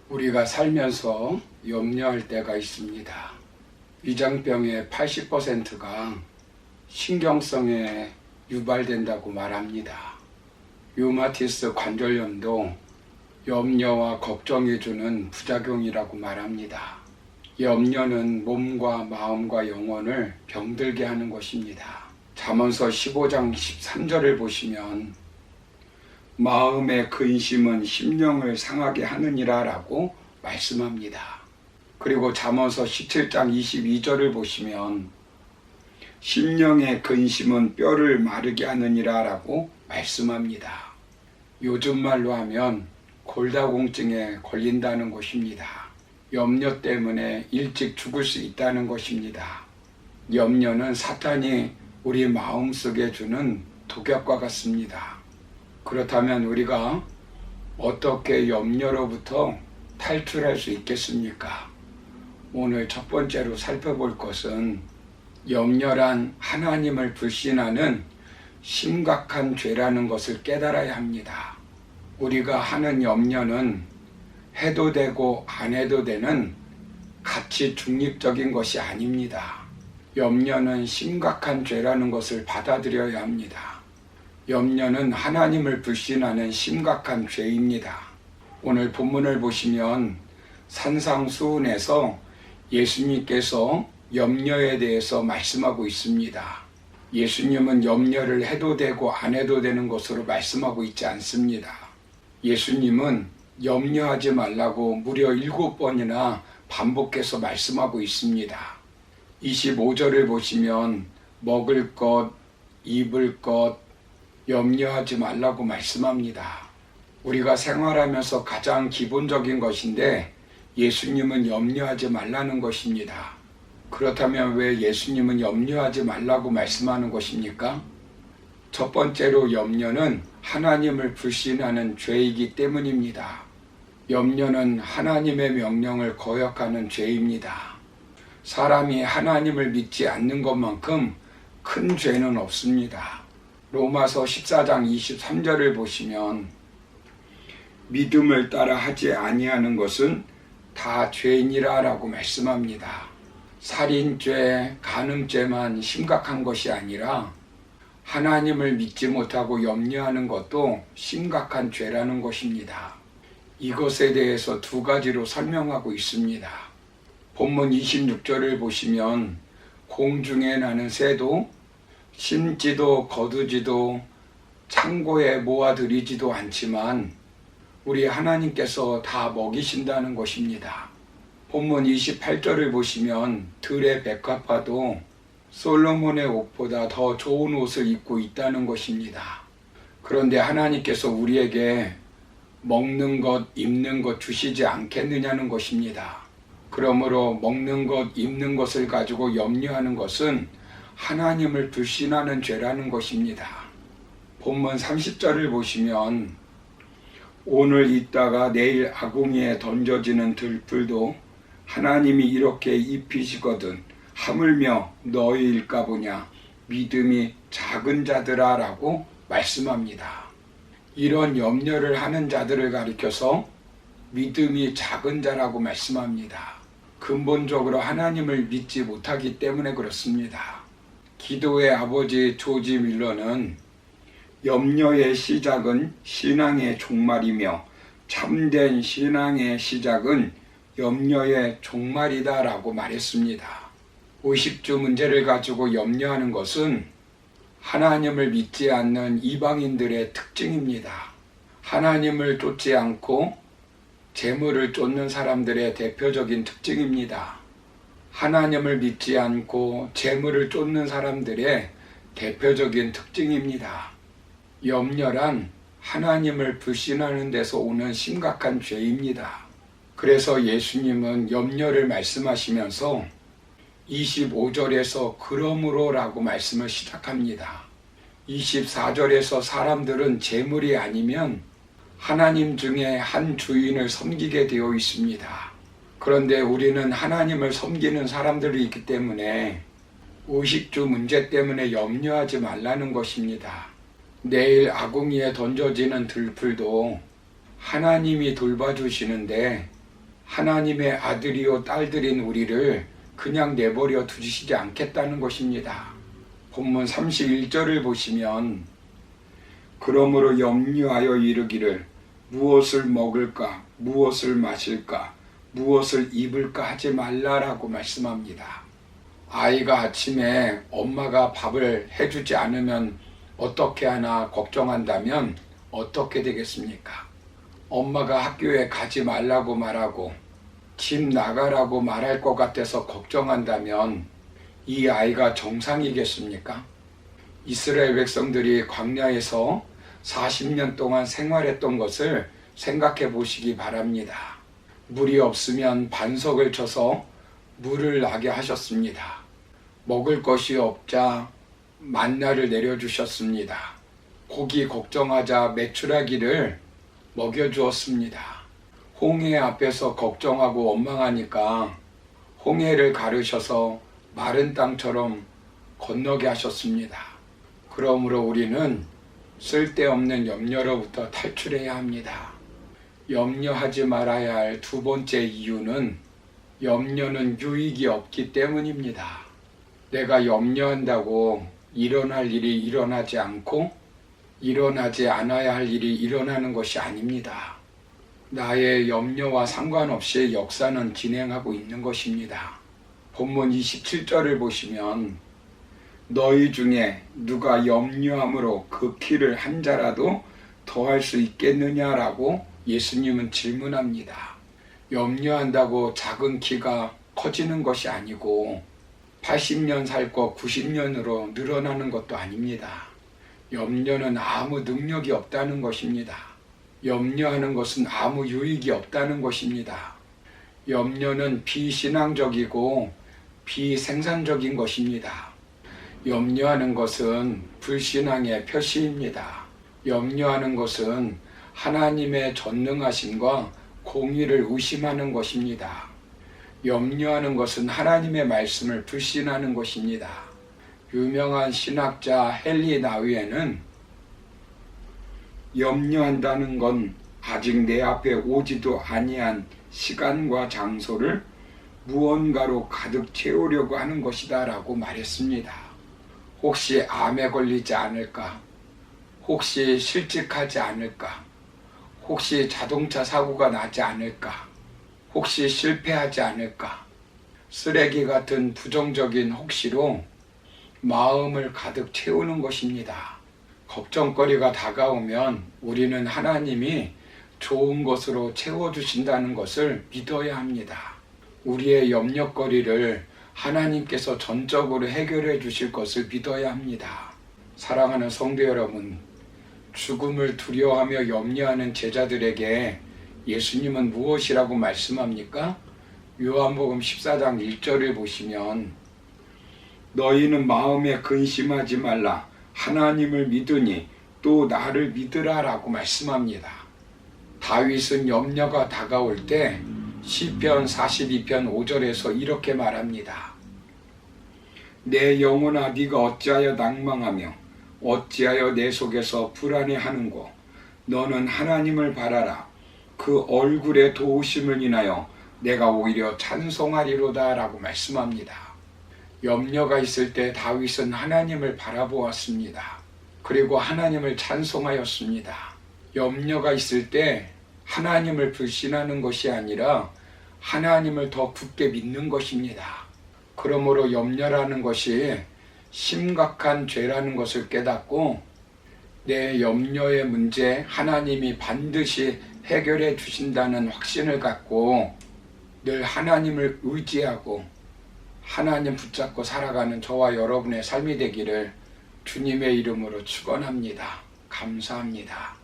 우리가 살면서 염려할 때가 있습니다. 위장병의 80%가 신경성에 유발된다고 말합니다. 류마티스 관절염도 염려와 걱정이 주는 부작용이라고 말합니다. 염려는 몸과 마음과 영혼을 병들게 하는 것입니다. 잠언서 15장 13절을 보시면 마음의 근심은 심령을 상하게 하느니라 라고 말씀합니다. 그리고 잠언서 17장 22절을 보시면 심령의 근심은 뼈를 마르게 하느니라 라고 말씀합니다. 요즘 말로 하면 골다공증에 걸린다는 것입니다. 염려 때문에 일찍 죽을 수 있다는 것입니다. 염려는 사탄이 우리 마음속에 주는 독약과 같습니다. 그렇다면 우리가 어떻게 염려로부터 탈출할 수 있겠습니까? 오늘 첫 번째로 살펴볼 것은 염려란 하나님을 불신하는 심각한 죄라는 것을 깨달아야 합니다. 우리가 하는 염려는 해도 되고 안 해도 되는 가치 중립적인 것이 아닙니다. 염려는 심각한 죄라는 것을 받아들여야 합니다. 염려는 하나님을 불신하는 심각한 죄입니다. 오늘 본문을 보시면 산상수훈에서 예수님께서 염려에 대해서 말씀하고 있습니다. 예수님은 염려를 해도 되고 안 해도 되는 것으로 말씀하고 있지 않습니다. 예수님은 염려하지 말라고 무려 7번이나 반복해서 말씀하고 있습니다. 25절을 보시면 먹을 것, 입을 것, 염려하지 말라고 말씀합니다. 우리가 생활하면서 가장 기본적인 것인데 예수님은 염려하지 말라는 것입니다. 그렇다면 왜 예수님은 염려하지 말라고 말씀하는 것입니까? 첫 번째로 염려는 하나님을 불신하는 죄이기 때문입니다. 염려는 하나님의 명령을 거역하는 죄입니다. 사람이 하나님을 믿지 않는 것만큼 큰 죄는 없습니다. 로마서 14장 23절을 보시면 믿음을 따라 하지 아니하는 것은 다 죄이니라 라고 말씀합니다. 살인죄, 간음죄만 심각한 것이 아니라 하나님을 믿지 못하고 염려하는 것도 심각한 죄라는 것입니다. 이것에 대해서 두 가지로 설명하고 있습니다. 본문 26절을 보시면 공중에 나는 새도 심지도 거두지도 창고에 모아들이지도 않지만 우리 하나님께서 다 먹이신다는 것입니다. 본문 28절을 보시면 들의 백합화도 솔로몬의 옷보다 더 좋은 옷을 입고 있다는 것입니다. 그런데 하나님께서 우리에게 먹는 것, 입는 것 주시지 않겠느냐는 것입니다. 그러므로 먹는 것, 입는 것을 가지고 염려하는 것은 하나님을 불신하는 죄라는 것입니다. 본문 30절을 보시면 오늘 있다가 내일 아궁이에 던져지는 들풀도 하나님이 이렇게 입히시거든 하물며 너희일까 보냐 믿음이 작은 자들아 라고 말씀합니다. 이런 염려를 하는 자들을 가리켜서 믿음이 작은 자라고 말씀합니다. 근본적으로 하나님을 믿지 못하기 때문에 그렇습니다. 기도의 아버지 조지 밀러는 염려의 시작은 신앙의 종말이며 참된 신앙의 시작은 염려의 종말이다 라고 말했습니다. 의식주 문제를 가지고 염려하는 것은 하나님을 믿지 않는 이방인들의 특징입니다. 하나님을 쫓지 않고 재물을 쫓는 사람들의 대표적인 특징입니다. 하나님을 믿지 않고 재물을 쫓는 사람들의 대표적인 특징입니다. 염려란 하나님을 불신하는 데서 오는 심각한 죄입니다. 그래서 예수님은 염려를 말씀하시면서 25절에서 그러므로 라고 말씀을 시작합니다. 24절에서 사람들은 재물이 아니면 하나님 중에 한 주인을 섬기게 되어 있습니다. 그런데 우리는 하나님을 섬기는 사람들이 있기 때문에 의식주 문제 때문에 염려하지 말라는 것입니다. 내일 아궁이에 던져지는 들풀도 하나님이 돌봐주시는데 하나님의 아들이요 딸들인 우리를 그냥 내버려 두시지 않겠다는 것입니다. 본문 31절을 보시면 그러므로 염려하여 이르기를 무엇을 먹을까 무엇을 마실까 무엇을 입을까 하지 말라라고 말씀합니다. 아이가 아침에 엄마가 밥을 해주지 않으면 어떻게 하나 걱정한다면 어떻게 되겠습니까? 엄마가 학교에 가지 말라고 말하고 집 나가라고 말할 것 같아서 걱정한다면 이 아이가 정상이겠습니까? 이스라엘 백성들이 광야에서 40년 동안 생활했던 것을 생각해 보시기 바랍니다. 물이 없으면 반석을 쳐서 물을 나게 하셨습니다. 먹을 것이 없자 만나를 내려주셨습니다. 고기 걱정하자 메추라기를 먹여주었습니다. 홍해 앞에서 걱정하고 원망하니까 홍해를 가르셔서 마른 땅처럼 건너게 하셨습니다. 그러므로 우리는 쓸데없는 염려로부터 탈출해야 합니다. 염려하지 말아야 할 두 번째 이유는 염려는 유익이 없기 때문입니다. 내가 염려한다고 일어날 일이 일어나지 않고 일어나지 않아야 할 일이 일어나는 것이 아닙니다. 나의 염려와 상관없이 역사는 진행하고 있는 것입니다. 본문 27절을 보시면 너희 중에 누가 염려함으로 그 키를 한 자라도 더할 수 있겠느냐라고 예수님은 질문합니다. 염려한다고 작은 키가 커지는 것이 아니고 80년 살 거 90년으로 늘어나는 것도 아닙니다. 염려는 아무 능력이 없다는 것입니다. 염려하는 것은 아무 유익이 없다는 것입니다. 염려는 비신앙적이고 비생산적인 것입니다. 염려하는 것은 불신앙의 표시입니다. 염려하는 것은 하나님의 전능하심과 공의를 의심하는 것입니다. 염려하는 것은 하나님의 말씀을 불신하는 것입니다. 유명한 신학자 헨리 나우에는 염려한다는 건 아직 내 앞에 오지도 아니한 시간과 장소를 무언가로 가득 채우려고 하는 것이다 라고 말했습니다. 혹시 암에 걸리지 않을까? 혹시 실직하지 않을까? 혹시 자동차 사고가 나지 않을까? 혹시 실패하지 않을까? 쓰레기 같은 부정적인 혹시로 마음을 가득 채우는 것입니다. 걱정거리가 다가오면 우리는 하나님이 좋은 것으로 채워주신다는 것을 믿어야 합니다. 우리의 염려거리를 하나님께서 전적으로 해결해 주실 것을 믿어야 합니다. 사랑하는 성도 여러분, 죽음을 두려워하며 염려하는 제자들에게 예수님은 무엇이라고 말씀합니까? 요한복음 14장 1절을 보시면 너희는 마음에 근심하지 말라 하나님을 믿으니 또 나를 믿으라 라고 말씀합니다. 다윗은 염려가 다가올 때 시편 42편 5절에서 이렇게 말합니다. 내 영혼아 네가 어찌하여 낭망하며 어찌하여 내 속에서 불안해하는고 너는 하나님을 바라라 그 얼굴의 도우심을 인하여 내가 오히려 찬송하리로다 라고 말씀합니다. 염려가 있을 때 다윗은 하나님을 바라보았습니다. 그리고 하나님을 찬송하였습니다. 염려가 있을 때 하나님을 불신하는 것이 아니라 하나님을 더 굳게 믿는 것입니다. 그러므로 염려라는 것이 심각한 죄라는 것을 깨닫고 내 염려의 문제 하나님이 반드시 해결해 주신다는 확신을 갖고 늘 하나님을 의지하고 하나님 붙잡고 살아가는 저와 여러분의 삶이 되기를 주님의 이름으로 축원합니다. 감사합니다.